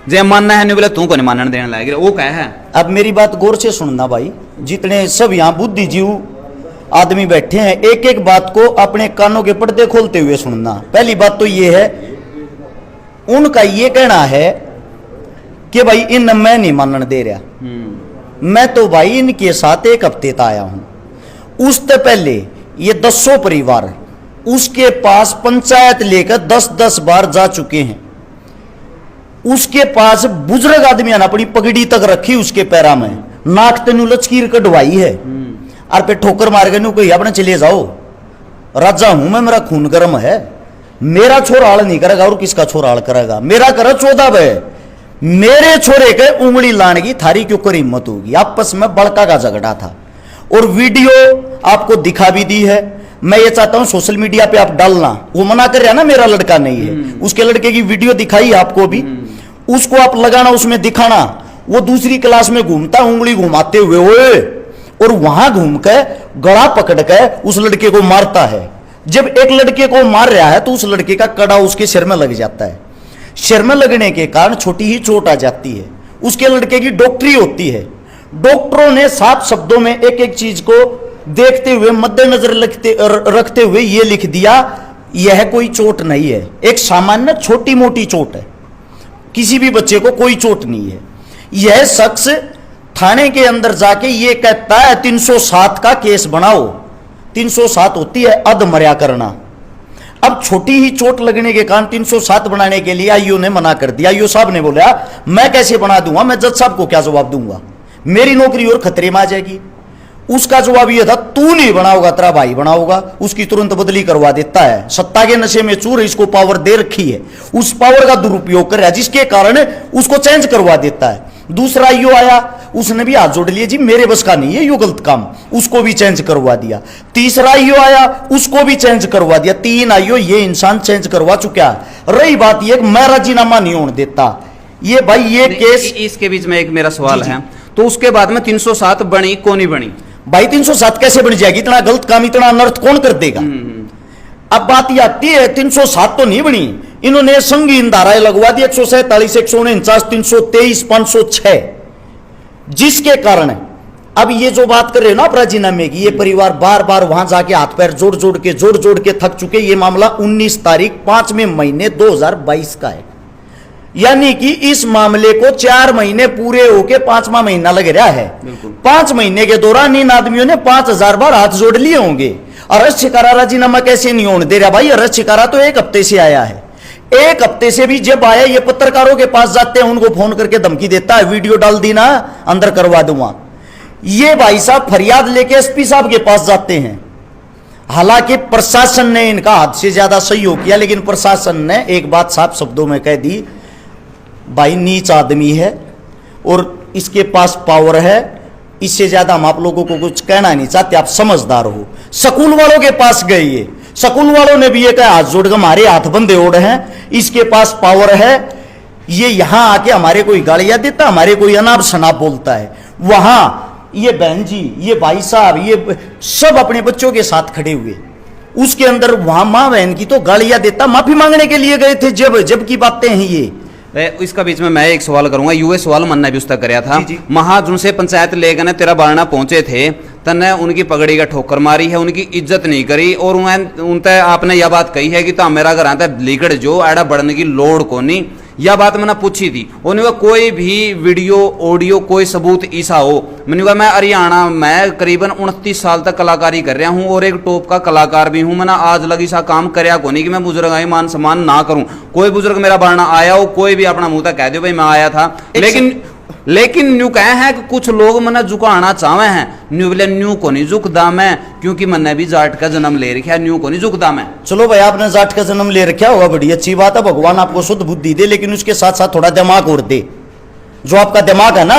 जे मानना है नहीं बोले तू को नहीं मानने देने लायक वो क्या है। अब मेरी बात गौर से सुनना भाई, जितने सब यहाँ बुद्धिजीव आदमी बैठे हैं, एक एक बात को अपने कानों के पर्दे खोलते हुए सुनना। पहली बात तो ये है, उनका ये कहना है कि भाई इन मैं नहीं मानने दे रहा। मैं तो भाई इनके साथ एक हफ्ते तक आया हूं। उससे पहले ये 10 परिवार उसके पास पंचायत लेकर 10-10 बार जा चुके हैं। उसके पास बुजुर्ग आदमी ने अपनी पगड़ी तक रखी उसके पैरा में, नाक तेनू लचकीर कटवाई है और पे ठोकर मार के नु कोई अपने चले जाओ, राजा हूं मैं, मेरा खून गर्म है, मेरा छोरा आड़ नहीं करेगा और किसका छोरा आड़ करेगा, मेरा कर 14 बे, मेरे छोरे के उंगली लाने की थारी क्यों कर हिम्मत होगी। आपस में बड़का का झगड़ा था और वीडियो आपको दिखा भी दी है। मैं ये चाहता हूं सोशल मीडिया पे आप डालना। वो मना कर रहा ना मेरा लड़का नहीं है, उसके लड़के की वीडियो दिखाई आपको भी, उसको आप लगाना, उसमें दिखाना वो दूसरी क्लास में घूमता उंगली घुमाते हुए ओए, और वहां घूम के गला पकड़ के उस लड़के को मारता है। जब एक लड़के को मार रहा है तो उस लड़के का कड़ा उसके सिर में लग जाता है। सिर में लगने के कारण छोटी ही चोट आ जाती है। उसके लड़के की डॉक्टरी होती है। डॉक्टरों ने साफ शब्दों में एक एक चीज को देखते हुए मद्देनजर रखते हुए यह लिख दिया, यह कोई चोट नहीं है, एक सामान्य छोटी मोटी चोट है, किसी भी बच्चे को कोई चोट नहीं है। यह शख्स थाने के अंदर जाके ये कहता है 307 का केस बनाओ। 307 होती है अधमर्या करना। अब छोटी ही चोट लगने के कारण 307 बनाने के लिए आईओ ने मना कर दिया। आईओ साहब ने बोला मैं कैसे बना दूंगा, मैं जज साहब को क्या जवाब दूंगा, मेरी नौकरी और खतरे में आ जाएगी। उसका जवाब यह था तू नहीं बनाओगा, तेरा भाई बनाओगा। उसकी तुरंत बदली करवा देता है। सत्ता के नशे में चूर इसको पावर दे रखी है, उस पावर का दुरुपयोग कर रहा है, जिसके कारण उसको चेंज करवा देता है। दूसरा आईओ आया, उसने भी हाथ जोड़ लिए, जी मेरे बस का नहीं है यो गलत काम, उसको भी चेंज करवा दिया। तीसरा आईओ आया, उसको भी चेंज करवा दिया। 3 आईओ ये इंसान चेंज करवा चुका है। रही बात ये मैं राजीनामा नहीं होने देता, ये भाई ये केस। इसके बीच में एक मेरा सवाल है, तो उसके बाद में 307 बनी कौन नहीं बनी भाई? 307 कैसे बन जाएगी? इतना गलत काम, इतना अनर्थ कौन कर देगा? अब बात यह आती है 307 तो नहीं बनी, इन्होंने संगीन धाराएं लगवा दी 147, 149, 323, 506, जिसके कारण अब ये जो बात कर रहे हो ना आप राजीनामे की, ये परिवार बार बार वहां जाके हाथ पैर जोड़ जोड़ के थक चुके। ये मामला 19 तारीख 5वें महीने 2022 का है, यानी कि इस मामले को 4 महीने पूरे होके 5वां महीना लग रहा है। 5 महीने के दौरान इन आदमियों ने 5000 बार हाथ जोड़ लिए होंगे। अरेस्ट शिकारा राजीनामा कैसे नहीं होने दे रहा भाई? अरेस्ट शिकारा तो 1 हफ्ते से आया है। 1 हफ्ते से भी जब आया, ये पत्रकारों के पास जाते हैं, उनको फोन करके धमकी देता है, वीडियो डाल दी ना अंदर करवा दूंगा। ये भाई साहब फरियाद लेके एसपी साहब के पास जाते हैं। हालांकि प्रशासन ने इनका हद से ज्यादा सहयोग किया, लेकिन प्रशासन ने एक बात साफ शब्दों में कह दी, भाई नीच आदमी है और इसके पास पावर है, इससे ज्यादा हम आप लोगों को कुछ कहना नहीं चाहते, आप समझदार हो। स्कूल वालों के पास गए, ये स्कूल वालों ने भी ये कहा हाथ जोड़ के हमारे हाथ बंधे ओढ़ हैं, इसके पास पावर है, ये यहां आके हमारे कोई गालियां देता, हमारे कोई अनाप शनाप बोलता है। वहां ये बहन जी, ये भाई साहब, ये सब अपने बच्चों के साथ खड़े हुए, उसके अंदर वहां मां बहन की तो गालियां देता, माफी मांगने के लिए गए थे। जब की बातें हैं ये। इसका बीच में मैं एक सवाल करूंगा, यूए सवाल मन्ना भी उसका कराया था। महाजुन से पंचायत लेकर ने तेरा बारना पहुंचे थे, तने उनकी पगड़ी का ठोकर मारी है, उनकी इज्जत नहीं करी, और उनते आपने यह बात कही है कि तो मेरा घर आता लीकड़ जो एड़ा बढ़ने की लोड़ को नहीं। यह बात मैंने पूछी थी, उन्होंने कहा कोई भी वीडियो ऑडियो कोई सबूत ऐसा हो। मैंने कहा मैं हरियाणा में करीबन 29 साल तक कलाकारी कर रहा हूं और एक टॉप का कलाकार भी हूं। मैंने आज लगी सा काम करया को नहीं कि मैं बुजुर्ग आई मान सम्मान ना करूं। कोई बुजुर्ग मेरा बारना आया हो, कोई भी अपना मुंह तक कह दो भाई मैं आया था, लेकिन न्यू कहे हैं कि कुछ लोग मैंने झुकाना चाहे हैं, न्यू बोले न्यू को नहीं झुकदा मैं, क्योंकि मैंने भी जाट का जन्म ले रखा है, न्यू को नहीं झुकदा मैं। चलो भाई आपने जाट का जन्म ले रखा होगा, बड़ी अच्छी बात है, भगवान आपको शुद्ध बुद्धि दे, लेकिन उसके साथ साथ थोड़ा दिमाग और दे। जो आपका दिमाग है ना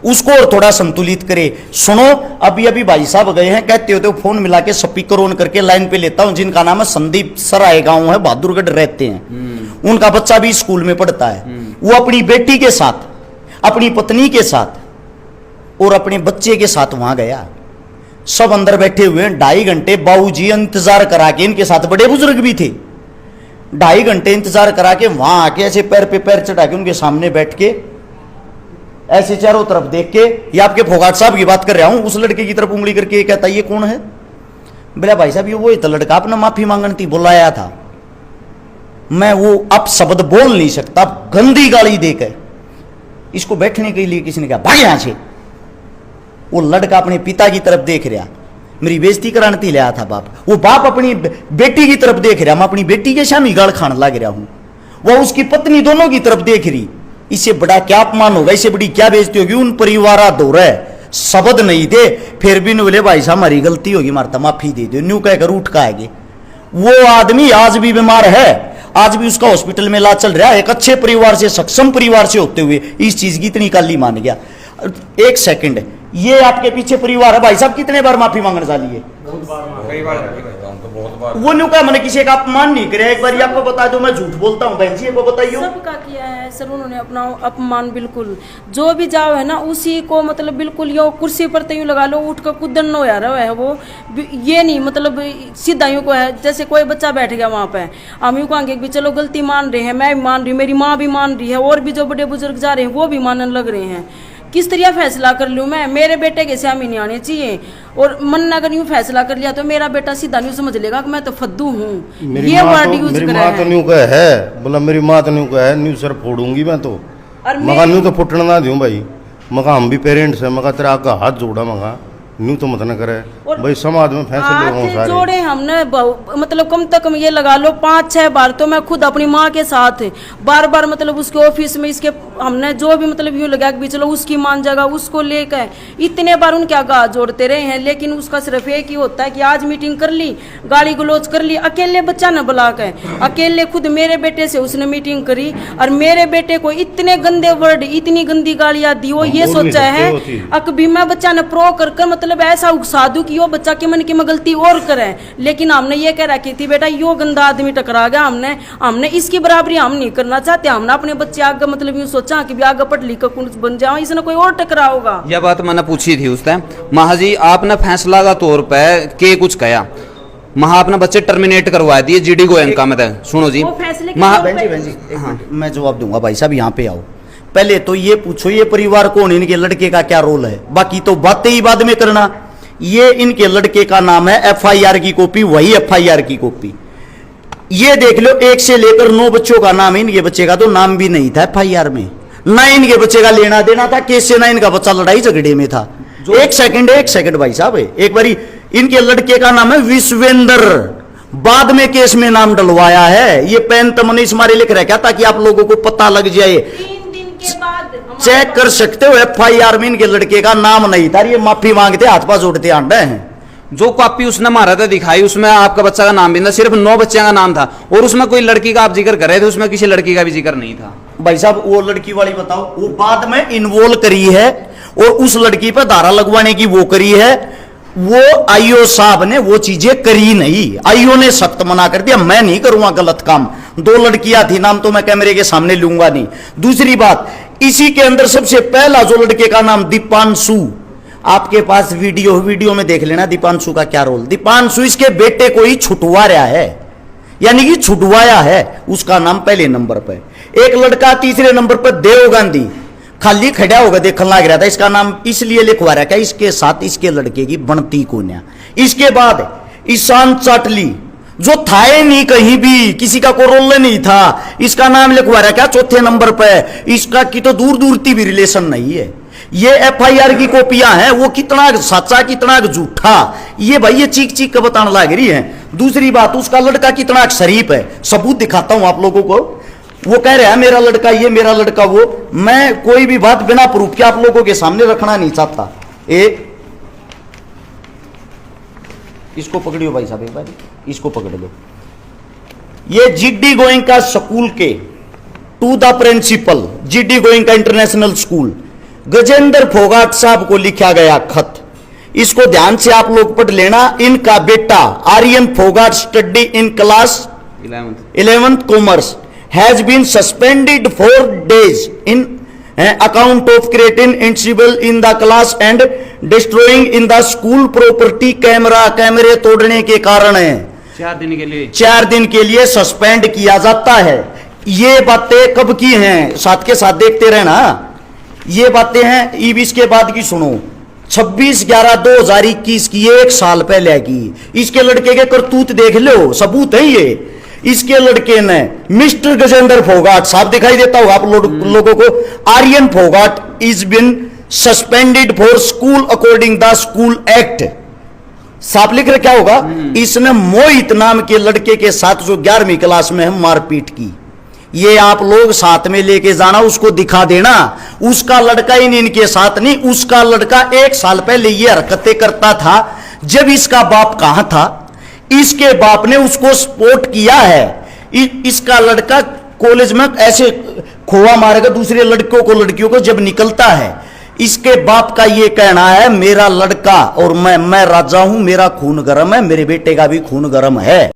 उसको और थोड़ा संतुलित करे। सुनो, अभी अभी भाई साहब गए हैं, कहते होते फोन मिला के स्पीकर ऑन करके लाइन पे लेता हूं, जिनका नाम है संदीप सराय गांव है, बहादुरगढ़ रहते हैं। उनका बच्चा भी स्कूल में पढ़ता है। वो अपनी बेटी के साथ, अपनी पत्नी के साथ और अपने बच्चे के साथ वहां गया। सब अंदर बैठे हुए हैं, 2.5 घंटे बाबूजी इंतजार करा के, इनके साथ बड़े बुजुर्ग भी थे, 2.5 घंटे इंतजार करा के वहां आके ऐसे पैर पे पैर चढ़ा के उनके सामने बैठ के ऐसे चारों तरफ देख के, ये आपके फोगाट साहब की बात कर रहा हूं, उस लड़के की तरफ उंगली करके कहता ये कौन है? बोला भाई साहब ये वो तो लड़का अपना माफी मांगने थी बुलाया था, मैं वो अब शब्द बोल नहीं सकता, गंदी गाली देकर इसको बैठने के लिए किसी ने कहा भाग यहां से। वो लड़का अपने पिता की तरफ देख रहा, मेरी बेइज्जती कराने थी लाया था बाप, वो बाप अपनी बेटी की तरफ देख रहा, मैं अपनी बेटी के सामने गाल खाने लग रहा हूं, वह उसकी पत्नी दोनों की तरफ देख रही। इससे बड़ा क्या अपमान होगा, इससे बड़ी क्या बेइज्जती होगी? उन परिवार दो रहे शब्द नहीं थे, फिर भी बोले भाई साहब हमारी गलती होगी, मारता माफी दे दो, न्यू कहकर उठ का आएगी। वो आदमी आज भी बीमार है, आज भी उसका हॉस्पिटल में इलाज चल रहा है। एक अच्छे परिवार से, सक्षम परिवार से होते हुए इस चीज की इतनी काली मान गया। एक सेकंड, ये आपके पीछे परिवार है भाई साहब, कितने बार माफी मांगने वाली है? वो न्यू का मैंने किसी का अपमान नहीं करे, एक बार आपको बता दो, मैं झूठ बोलता हूँ बहन जी, वो बताइए। सबका किया है सर उन्होंने अपना अपमान, बिल्कुल जो भी जाओ है ना उसी को मतलब बिल्कुल यो कुर्सी पर तो यूं लगा लो उठ कर कूदन न हो रहा है, वो ये नहीं मतलब सीधा यूं को है जैसे कोई बच्चा बैठ गया वहाँ पे, हम यूं कहेंगे भी चलो गलती मान रहे हैं, मैं भी मान रही हूँ, मेरी माँ भी मान रही है, और भी जो बड़े बुजुर्ग जा रहे हैं वो भी मानने लग रहे हैं। किस तरह फैसला कर लूँ मैं? मेरे बेटे के सामने नहीं आने चाहिए, और मन अगर यूं फैसला कर लिया तो मेरा बेटा सीधा नहीं समझ लेगा कि मैं तो फद्दू हूँ, ये वर्ड यूज कर रहा है। न्यू का है बोला, मेरी माँ तो न्यू का है, न्यू सर फोड़ूंगी मैं तो, मगा न्यू तो फुटना ना दूं भाई, मगा हम भी पेरेंट्स है, मगा तेरा आका हाथ जोड़ा, मगा न्यू तो मत न करे भाई, समाज में फैसले जोड़े हमने मतलब कम से कम ये लगा लो 5-6 बार तो मैं खुद अपनी माँ के साथ बार बार मतलब उसके ऑफिस में इसके हमने जो भी मतलब यूँ लगा कि चलो उसकी मान जगह उसको लेकर इतने बार उनके आगे जोड़ते रहे हैं, लेकिन उसका सिर्फ एक ही होता है कि आज मीटिंग कर ली, गाली गलौज कर ली, अकेले बच्चा न बुला कर, अकेले खुद मेरे बेटे से उसने मीटिंग करी और मेरे बेटे को इतने गंदे वर्ड, इतनी गंदी गालियां दी। वो ये सोचा है अकभी मैं बच्चा ने प्रो कर मतलब ऐसा उकसा दूं कि वो बच्चा के मन की मैं गलती और करे, लेकिन हमने ये कह रखी थी बेटा यो गंदा आदमी टकरा गया, हमने इसकी बराबरी हम नहीं करना चाहते, हमने अपने बच्चे आगे मतलब यूं सोचा कि आगे पढ़ लिख कर कुछ बन जाओ, इसने कोई और टकरा होगा। यह बात मैंने पूछी थी उस टाइम, महाजी आपने फैसला का तौर पर के कुछ कहा, महा अपने बच्चे टर्मिनेट करवा दिए जीडी गोयनका में, सुनो जी बहन जी हाँ, मैं जवाब दूंगा भाई साहब, यहाँ पे आओ। पहले तो ये पूछो ये परिवार कौन, इनके लड़के का क्या रोल है, बाकी तो बातें ही बाद में करना। ये इनके लड़के का नाम है, एफआईआर की कॉपी, वही एफआईआर की कॉपी, ये देख लो 1 से लेकर 9 बच्चों का नाम, इनके बच्चे का तो नाम भी नहीं था एफआईआर में, ना इनके बच्चे का लेना देना था केस से, ना इनका बच्चा लड़ाई झगड़े में था। एक सेकंड भाई साहब, एक बारी इनके लड़के का नाम है विश्वेंद्र, बाद में केस में नाम डलवाया है, ये पेन तमनीस मारे लिख रहा ताकि आप लोगों को पता लग जाए, चेक कर सकते हो एफआईआर में इनके लड़के का नाम नहीं था, ये माफी मांगते हाथ पास जोड़ते आंडे हैं। जो कॉपी उसने मारा था दिखाई, उसमें आपका बच्चा का नाम भी था, सिर्फ 9 बच्चों का नाम था, और उसमें कोई लड़की का आप जिक्र कर रहे थे, उसमें किसी लड़की का भी जिक्र नहीं था। भाई साहब वो लड़की वाली बताओ, वो बाद में इन्वॉल्व करी है, और उस लड़की पर धारा लगवाने की वो करी है, वो आईओ साहब ने वो चीजें करी नहीं, आईओ ने सख्त मना कर दिया, मैं नहीं करूंगा गलत काम। 2 लड़कियां थी, नाम तो मैं कैमरे के सामने लूंगा नहीं। दूसरी बात, इसी के अंदर सबसे पहला जो लड़के का नाम दीपांशु, आपके पास वीडियो में देख लेना दीपांशु का क्या रोल। दीपांशु इसके बेटे को ही छुटवा रहा है, यानी कि छुटवाया है, उसका नाम पहले नंबर पर। एक लड़का तीसरे नंबर पर देव गांधी, खाली खड़ा होगा देखने लग रहा था, इसका नाम इसलिए लिखवा रहा है इसके साथ इसके लड़के की बनती कोन्या। इसके बाद ईशान चाटली, जो था नहीं कहीं भी, किसी का कोई रोल नहीं था, इसका नाम लिखवा रहा क्या 4थे नंबर पे, इसका की तो दूर दूर की भी रिलेशन नहीं है। ये एफआईआर की कॉपियां हैं, वो कितना सच्चा कितना झूठा, ये भाई ये चीख चीख कर बताने लग रही है। दूसरी बात, उसका लड़का कितना शरीफ है, सबूत दिखाता हूं आप लोगों को। वो कह रहा है मेरा लड़का ये, मेरा लड़का वो, मैं कोई भी बात बिना प्रूफ के आप लोगों के सामने रखना नहीं चाहता। इसको पकड़ियो भाई साहब, एक बार इसको पकड़ लो। ये जीडी गोयनका स्कूल के to the principal, GD Goenka international school, Gajendra Phogat साहब को लिखा गया खत, इसको ध्यान से आप लोग पढ़ लेना। इनका बेटा Aryan Phogat study in class 11th commerce has been suspended 4 days इन account of creating incidental in the class and destroying in the school property। कैमरे तोड़ने के कारण है, 4 दिन के लिए 4 दिन के लिए सस्पेंड किया जाता है। ये बातें कब की हैं, साथ के साथ देखते रहना। ये बातें हैं अब इसके बाद की सुनो, 26/11/2021 की, 1 साल पहले की। इसके लड़के के करतूत देख लो, सबूत है ये। इसके लड़के ने मिस्टर गजेंद्र फोगाट, साहब दिखाई देता होगा आप लोगों को, Aryan Phogat is been suspended for school according the school act. साफ लिख रहा क्या होगा, इसने मोहित नाम के लड़के के साथ जो 11वीं क्लास में है मारपीट की। ये आप लोग साथ में लेके जाना, उसको दिखा देना। उसका लड़का ही नहीं, इनके साथ नहीं, उसका लड़का 1 साल पहले ये हरकतें करता था जब इसका बाप कहां था। इसके बाप ने उसको सपोर्ट किया है। इसका लड़का कॉलेज में ऐसे खोआ मारेगा दूसरे लड़कियों को जब निकलता है। इसके बाप का ये कहना है मेरा लड़का और मैं राजा हूं, मेरा खून गर्म है, मेरे बेटे का भी खून गर्म है।